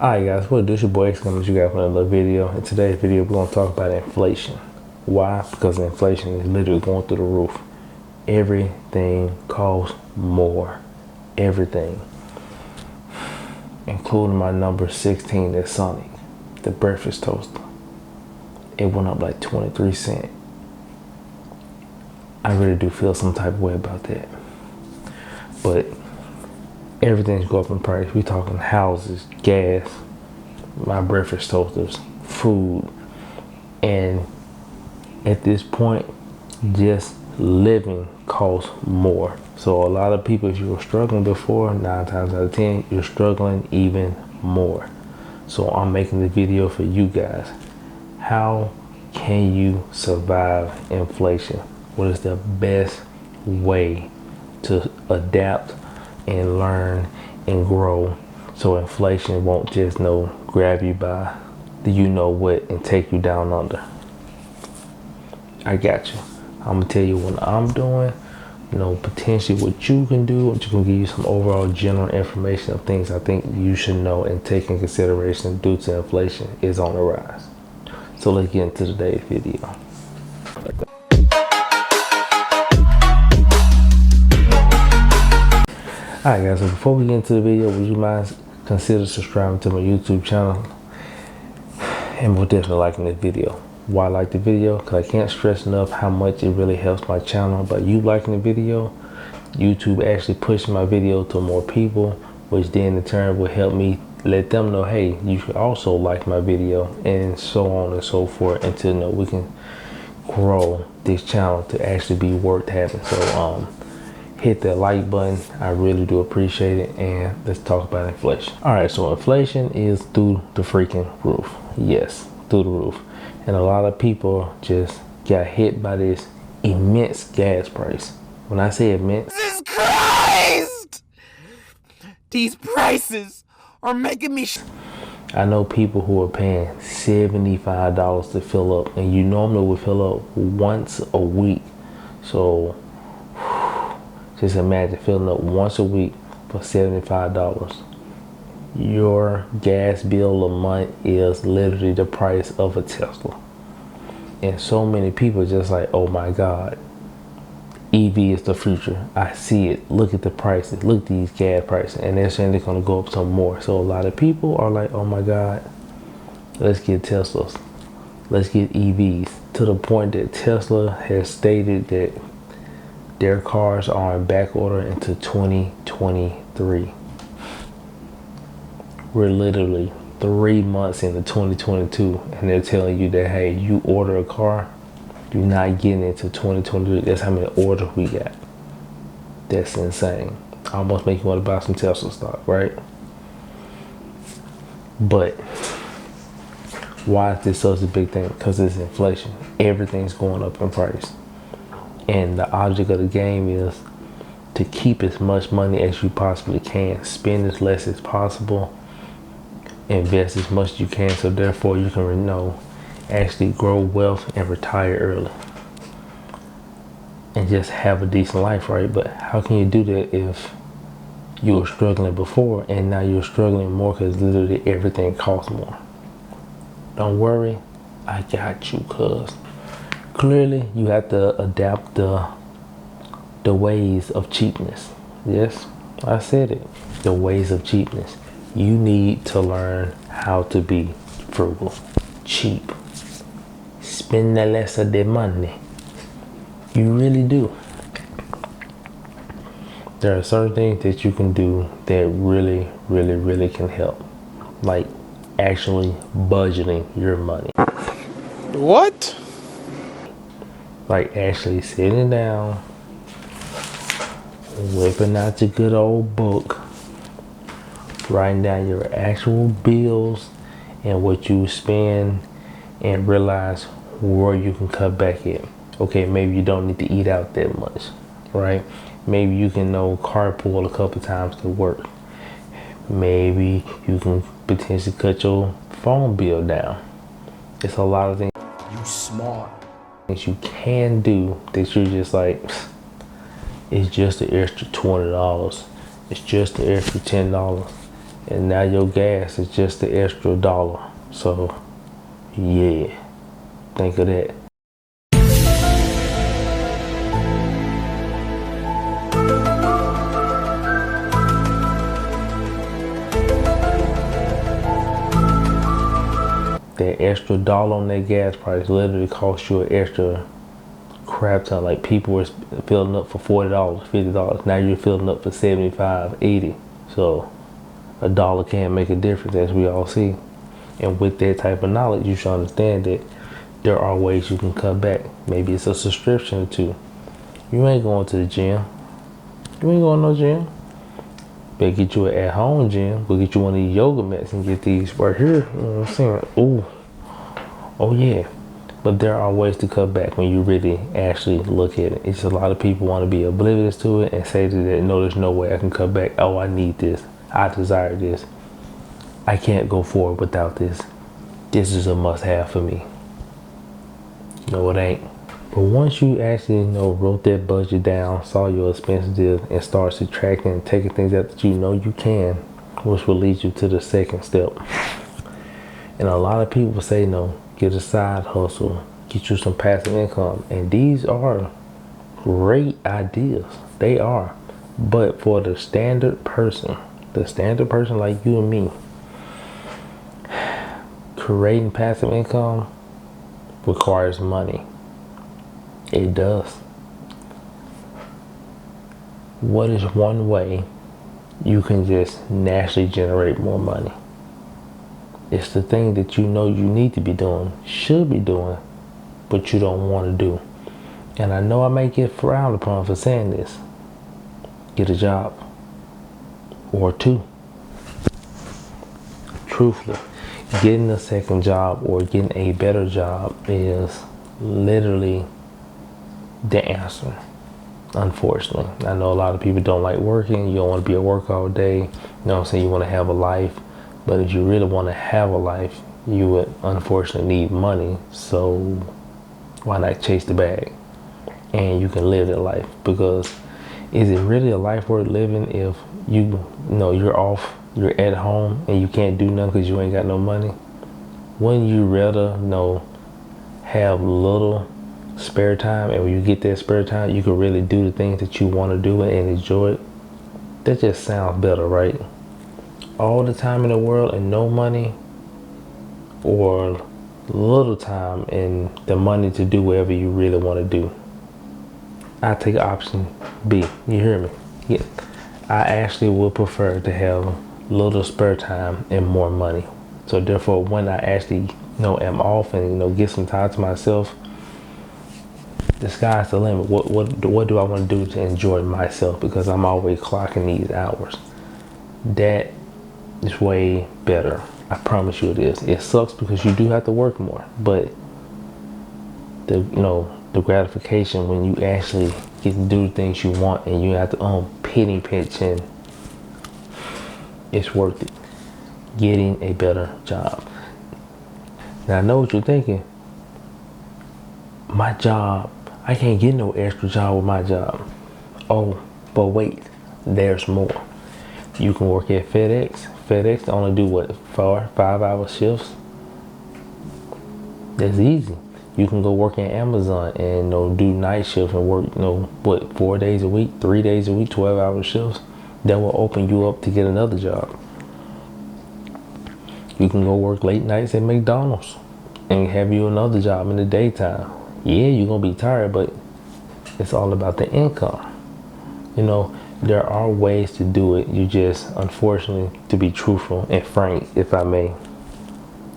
Alright guys, what it do? It's your boy X coming to you guys with another video. In today's video, we're going to talk about inflation. Why? Because inflation is literally going through the roof. Everything costs more. Everything. Including my number 16 that's Sonic, the breakfast toaster. It went up like 23 cents. I really do feel some type of way about that. But everything's going up in price. We talking houses, gas, my breakfast toasters, food, and at this point, just living costs more. So a lot of people, if you were struggling before, 9 times out of 10, you're struggling even more. So I'm making the video for you guys. How can you survive inflation? What is the best way to adapt and learn and grow so inflation won't just grab you by the you know what and take you down under? I got you. I'm gonna tell you what I'm doing, potentially what you can do. I'm just gonna give you some overall general information of things I think you should know and take in consideration due to inflation is on the rise. So let's get into today's video. Alright guys, so before we get into the video, would you mind consider subscribing to my YouTube channel and more definitely liking this video. Why I like the video? Because I can't stress enough how much it really helps my channel. By you liking the video, YouTube actually pushes my video to more people, which then in turn will help me let them know, hey, you should also like my video, and so on and so forth, until we can grow this channel to actually be worth having. So hit that like button. I really do appreciate it. And let's talk about inflation. All right, so inflation is through the freaking roof. Yes, through the roof. And a lot of people just got hit by this immense gas price. When I say immense, Jesus Christ! These prices are making me I know people who are paying $75 to fill up, and you normally would fill up once a week. So just imagine filling up once a week for $75. Your gas bill a month is literally the price of a Tesla. And so many people just like, oh my God, EV is the future. I see it. Look at the prices. Look at these gas prices. And they're saying they're going to go up some more. So a lot of people are like, oh my God, let's get Teslas. Let's get EVs. To the point that Tesla has stated that their cars are in back order into 2023. We're literally 3 months into 2022, and they're telling you that, hey, you order a car, you're not getting into 2023. That's how many orders we got. That's insane. Almost make you want to buy some Tesla stock, right? But why is this such a big thing? Because it's inflation. Everything's going up in price. And the object of the game is to keep as much money as you possibly can. Spend as less as possible. Invest as much as you can, so therefore you can actually grow wealth and retire early and just have a decent life, right? But how can you do that if you were struggling before and now you're struggling more because literally everything costs more? Don't worry, I got you, cuz clearly you have to adapt the ways of cheapness. Yes, I said it, the ways of cheapness. You need to learn how to be frugal, cheap, spend the less of the money. You really do. There are certain things that you can do that really, really, really can help. Like actually budgeting your money. What? Like actually sitting down, whipping out your good old book, writing down your actual bills and what you spend, and realize where you can cut back at. Okay, maybe you don't need to eat out that much, right? Maybe you can carpool a couple times to work. Maybe you can potentially cut your phone bill down. It's a lot of things. You smart. Things you can do that you're just like, it's just an extra $20. It's just an extra $10. and now your gas is just the extra dollar. So yeah, think of that. That extra dollar on that gas price literally cost you an extra crap ton. Like people were filling up for $40, $50. Now you're filling up for 75, 80. So a dollar can make a difference, as we all see. And with that type of knowledge, you should understand that there are ways you can cut back. Maybe it's a subscription or two. You ain't going to the gym. You ain't going to no gym. Better get you an at-home gym. Go get you one of these yoga mats and get these right here. You know what I'm saying? Ooh. Oh yeah. But there are ways to cut back when you really actually look at it. It's a lot of people want to be oblivious to it and say that no, there's no way I can cut back. Oh, I need this. I desire this. I can't go forward without this. This is a must-have for me. No, it ain't. But once you actually wrote that budget down, saw your expenses, and start subtracting and taking things out that you know you can, which will lead you to the second step. And a lot of people say no, get a side hustle, get you some passive income. And these are great ideas. They are. But for the standard person like you and me, creating passive income requires money. It does. What is one way you can just naturally generate more money? It's the thing that you know you need to be doing, should be doing, but you don't want to do. And I know I may get frowned upon for saying this. Get a job. Or two. Truthfully, getting a second job or getting a better job is literally the answer. Unfortunately, I know a lot of people don't like working. You don't want to be at work all day. You know what I'm saying? You want to have a life. But if you really want to have a life, you would unfortunately need money. So why not chase the bag? And you can live that life. Because is it really a life worth living if you know you're off, you're at home, and you can't do nothing because you ain't got no money? Wouldn't you rather have little spare time, and when you get that spare time, you can really do the things that you want to do and enjoy it? That just sounds better, right? All the time in the world and no money, or little time and the money to do whatever you really want to do? I take option B. You hear me? Yeah. I actually would prefer to have little spare time and more money. So therefore, when I actually am off and get some time to myself, the sky's the limit. What do I want to do to enjoy myself? Because I'm always clocking these hours. That is way better. I promise you it is. It sucks because you do have to work more, but the gratification when you actually get to do the things you want and you have to penny pinch, and it's worth it. Getting a better job. Now I know what you're thinking. My job, I can't get no extra job with my job. Oh, but wait, there's more. You can work at FedEx. FedEx only do 4-5 hour shifts. That's easy. You can go work at Amazon and do night shifts and work 4 days a week, 3 days a week, 12-hour shifts. That will open you up to get another job. You can go work late nights at McDonald's and have you another job in the daytime. Yeah, you're gonna be tired, but it's all about the income. There are ways to do it. You just, unfortunately, to be truthful and frank, if I may,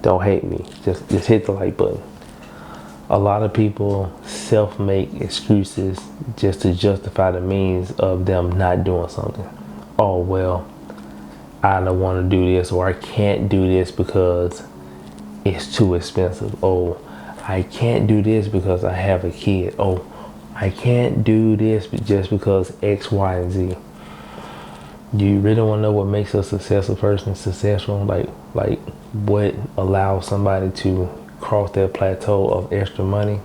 don't hate me. Just hit the like button. A lot of people self-make excuses just to justify the means of them not doing something. Oh, well, I don't want to do this, or I can't do this because it's too expensive. Oh, I can't do this because I have a kid. Oh, I can't do this just because X, Y, and Z. Do you really want to know what makes a successful person successful? Like what allows somebody to cross that plateau of extra money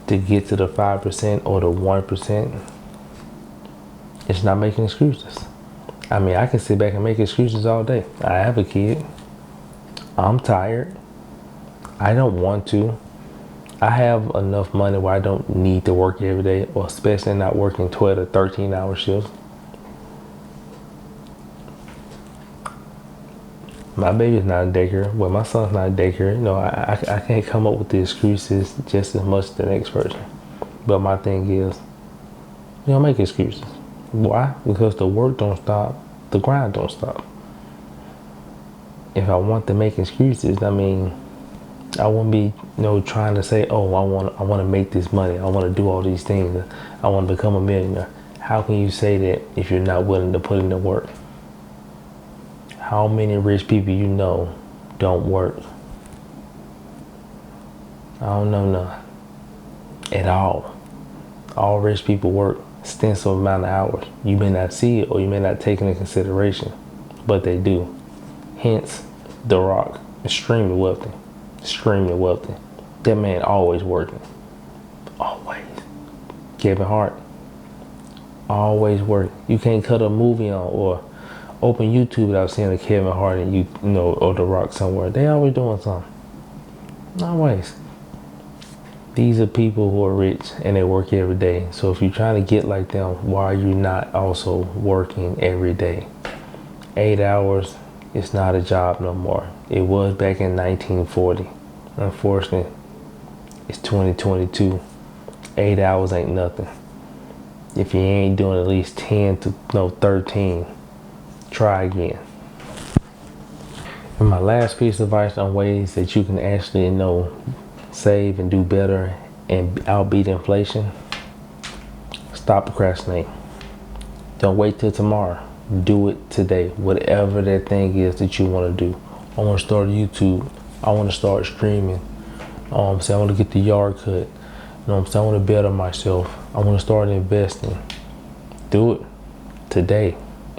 to get to the 5% or the 1%? It's not making excuses. I mean, I can sit back and make excuses all day. I have a kid. I'm tired. I don't want to. I have enough money where I don't need to work every day, or especially not working 12 to 13-hour shifts. My baby's not in daycare. Well, my son's not in daycare. You know, I can't come up with the excuses just as much as the next person. But my thing is, you don't make excuses. Why? Because the work don't stop, the grind don't stop. If I want to make excuses, I mean, I won't be, trying to say, oh, I want to make this money. I want to do all these things. I want to become a millionaire. How can you say that if you're not willing to put in the work? How many rich people you know don't work? I don't know none at all. All rich people work extensive amount of hours. You may not see it, or you may not take it into consideration, but they do. Hence, The Rock, extremely wealthy. Extremely wealthy. That man always working. Always. Kevin Hart, always working. You can't cut a movie on or open YouTube without seeing a Kevin Hart and or The Rock somewhere. They always doing something. Always. These are people who are rich and they work every day. So if you're trying to get like them, why are you not also working every day? 8 hours is not a job no more. It was back in 1940. Unfortunately, it's 2022. 8 hours ain't nothing. If you ain't doing at least 10 to 13, try again. And my last piece of advice on ways that you can actually save and do better and outbeat inflation: stop procrastinating. Don't wait till tomorrow. Do it today. Whatever that thing is that you want to do. I want to start YouTube. I want to start streaming. I want to get the yard cut. I want to better myself. I want to start investing. Do it today,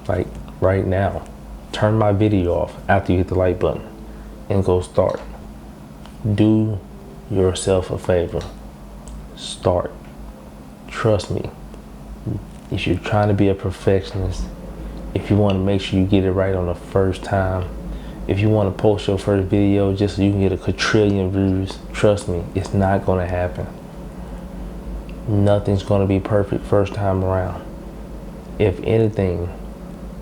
like right now. Turn my video off after you hit the like button and go start. Do yourself a favor. Start. Trust me. If you're trying to be a perfectionist, if you want to make sure you get it right on the first time, if you want to post your first video just so you can get a quadrillion views, trust me, it's not going to happen. Nothing's going to be perfect first time around. If anything,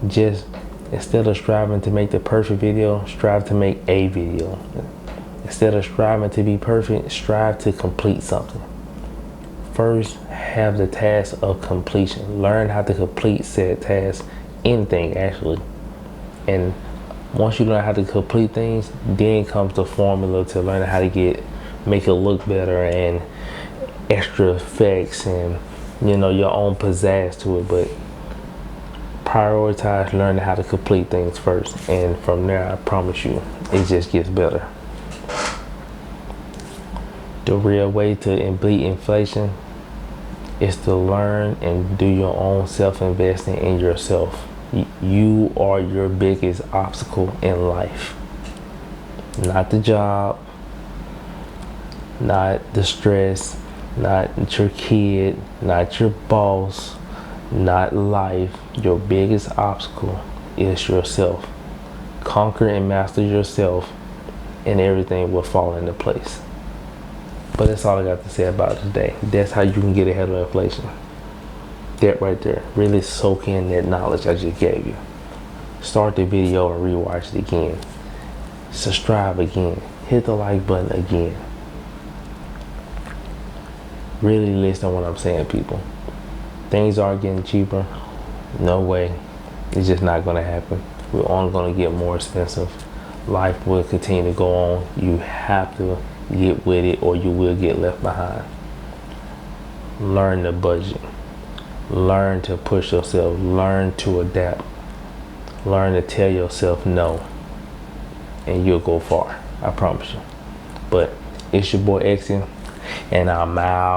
just instead of striving to make the perfect video, strive to make a video. Instead of striving to be perfect, strive to complete something. First, have the task of completion. Learn how to complete said task, anything actually. And once you learn how to complete things, then comes the formula to learn how to make it look better and extra effects and your own pizzazz to it. But prioritize learning how to complete things first, and from there, I promise you, it just gets better. The real way to beat inflation is to learn and do your own self-investing in yourself. You are your biggest obstacle in life. Not the job, not the stress, not your kid, not your boss, not life. Your biggest obstacle is yourself. Conquer and master yourself, and everything will fall into place. But that's all I got to say about it today. That's how you can get ahead of inflation. That right there. Really soak in that knowledge I just gave you. Start the video and rewatch it again. Subscribe again. Hit the like button again. Really listen to what I'm saying, people. Things are getting cheaper. No way. It's just not going to happen. We're only going to get more expensive. Life will continue to go on. You have to get with it or you will get left behind. Learn to budget. Learn to push yourself. Learn to adapt. Learn to tell yourself no. And you'll go far. I promise you. But it's your boy Exy, and I'm out.